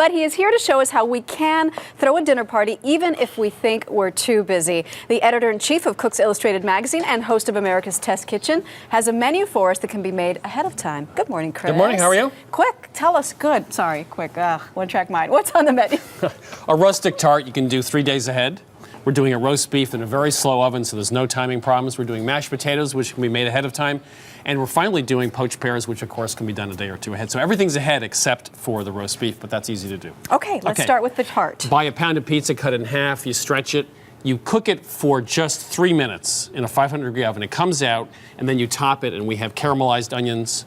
but he is here to show us how we can throw a dinner party even if we think we're too busy. The editor-in-chief of Cooks Illustrated magazine and host of America's Test Kitchen has a menu for us that can be made ahead of time. Good morning, Chris. Good morning, how are you? Quick, tell us. Good. Sorry, quick. One-track mind. What's on the menu? A rustic tart you can do 3 days ahead. We're doing a roast beef in a very slow oven, so there's no timing problems. We're doing mashed potatoes, which can be made ahead of time. And we're finally doing poached pears, which, of course, can be done a day or two ahead. So everything's ahead except for the roast beef, but that's easy to do. Okay, let's start with the tart. Buy a pound of pizza, cut it in half, you stretch it. You cook it for just 3 minutes in a 500-degree oven. It comes out, and then you top it, and we have caramelized onions,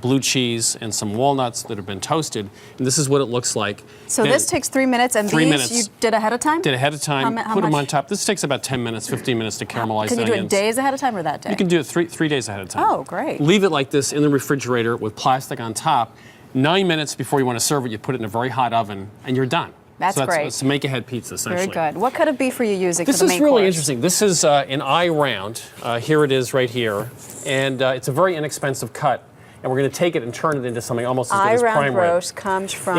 blue cheese, and some walnuts that have been toasted. And this is what it looks like. So then, this takes 3 minutes, and 3 these minutes. you did ahead of time? Did ahead of time, how put them much? on top. This takes about 10 minutes, 15 minutes to caramelize the onions. Can you do it days ahead of time or that day? You can do it three days ahead of time. Oh, great. Leave it like this in the refrigerator with plastic on top. 9 minutes before you want to serve it, you put it in a very hot oven, and you're done. That's great. It's a make-ahead pizza, essentially. Very good. What cut of beef are you using for the main course? This is really interesting. This is an eye round. Here it is right here. And it's a very inexpensive cut. And we're going to take it and turn it into something almost as good as prime rib. Eye round roast comes from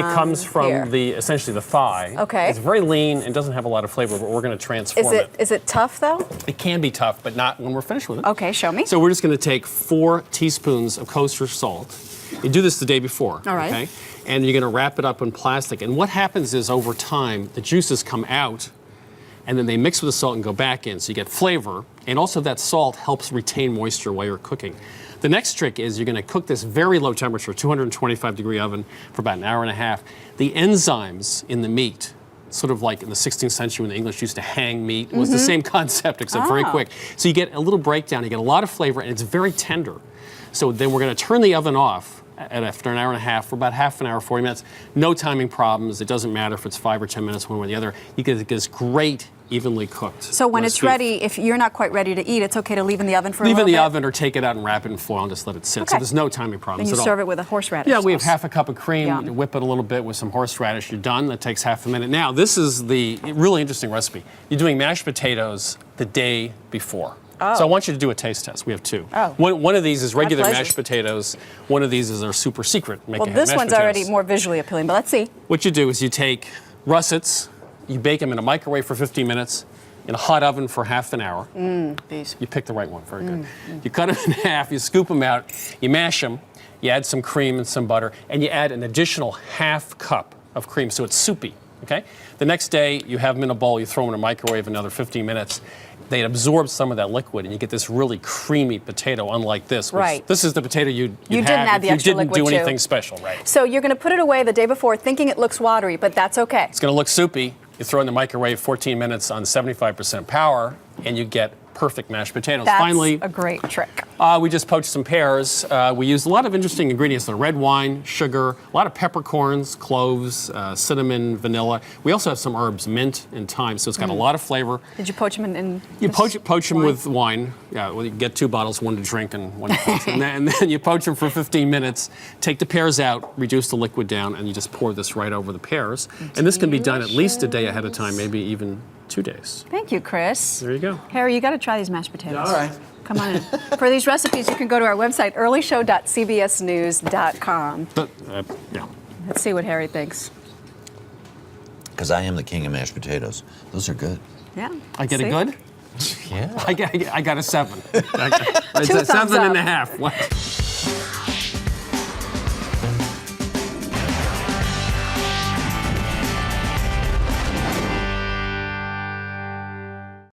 here. Essentially the thigh. Okay. It's very lean and doesn't have a lot of flavor, but we're going to transform it. Is it tough, though? It can be tough, but not when we're finished with it. Okay, show me. So we're just going to take 4 teaspoons of kosher salt. You do this the day before. All right. Okay? And you're going to wrap it up in plastic. And what happens is over time, the juices come out, and then they mix with the salt and go back in, so you get flavor. And also that salt helps retain moisture while you're cooking. The next trick is you're going to cook this very low temperature, 225-degree oven, for about an hour and a half. The enzymes in the meat, sort of like in the 16th century when the English used to hang meat, was the same concept, except very quick. So you get a little breakdown, you get a lot of flavor, and it's very tender. So then we're going to turn the oven off after an hour and a half for about half an hour, 40 minutes. No timing problems. It doesn't matter if it's 5 or 10 minutes one way or the other. You get this great, evenly cooked. So when it's ready, if you're not quite ready to eat, it's okay to leave in the oven for a little bit? Leave in the oven or take it out and wrap it in foil and just let it sit. Okay. So there's no timing problems at all. And you serve it with a horseradish sauce. We have sauce. half a cup of cream. You whip it a little bit with some horseradish. You're done. That takes half a minute. Now, this is the really interesting recipe. You're doing mashed potatoes the day before. Oh. So I want you to do a taste test. We have 2. Oh. One of these is regular mashed potatoes. One of these is our super secret Well, this one's already more visually appealing, but let's see. What you do is you take russets, you bake them in a microwave for 15 minutes, in a hot oven for half an hour. These. You picked the right one, very good. You cut them in half, you scoop them out, you mash them, you add some cream and some butter, and you add an additional half cup of cream, so it's soupy, okay? The next day, you have them in a bowl, you throw them in a microwave another 15 minutes. They absorb some of that liquid, and you get this really creamy potato, unlike this. Right. This is the potato you'd didn't add the extra liquid you didn't do anything special, right? So you're going to put it away the day before thinking it looks watery, but that's okay. It's going to look soupy. You throw it in the microwave 14 minutes on 75% power, and you get perfect mashed potatoes. That's Finally, a great trick. We just poached some pears. We used a lot of interesting ingredients: the red wine, sugar, a lot of peppercorns, cloves, cinnamon, vanilla. We also have some herbs, mint and thyme, so it's got a lot of flavor. Did you poach them in You poach them with wine. Yeah, well, you get 2 bottles, one to drink and one to poach. and then you poach them for 15 minutes, take the pears out, reduce the liquid down, and you just pour this right over the pears. And this can be done at least a day ahead of time, maybe even 2 days. Thank you, Chris. There you go. Harry, you got to try these mashed potatoes. All right. Come on in. For these recipes, you can go to our website, earlyshow.cbsnews.com. Yeah. Let's see what Harry thinks. Because I am the king of mashed potatoes. Those are good. Yeah. I get a good? Yeah. I got a 7. Two It's a thumbs 7 and up. a half. What?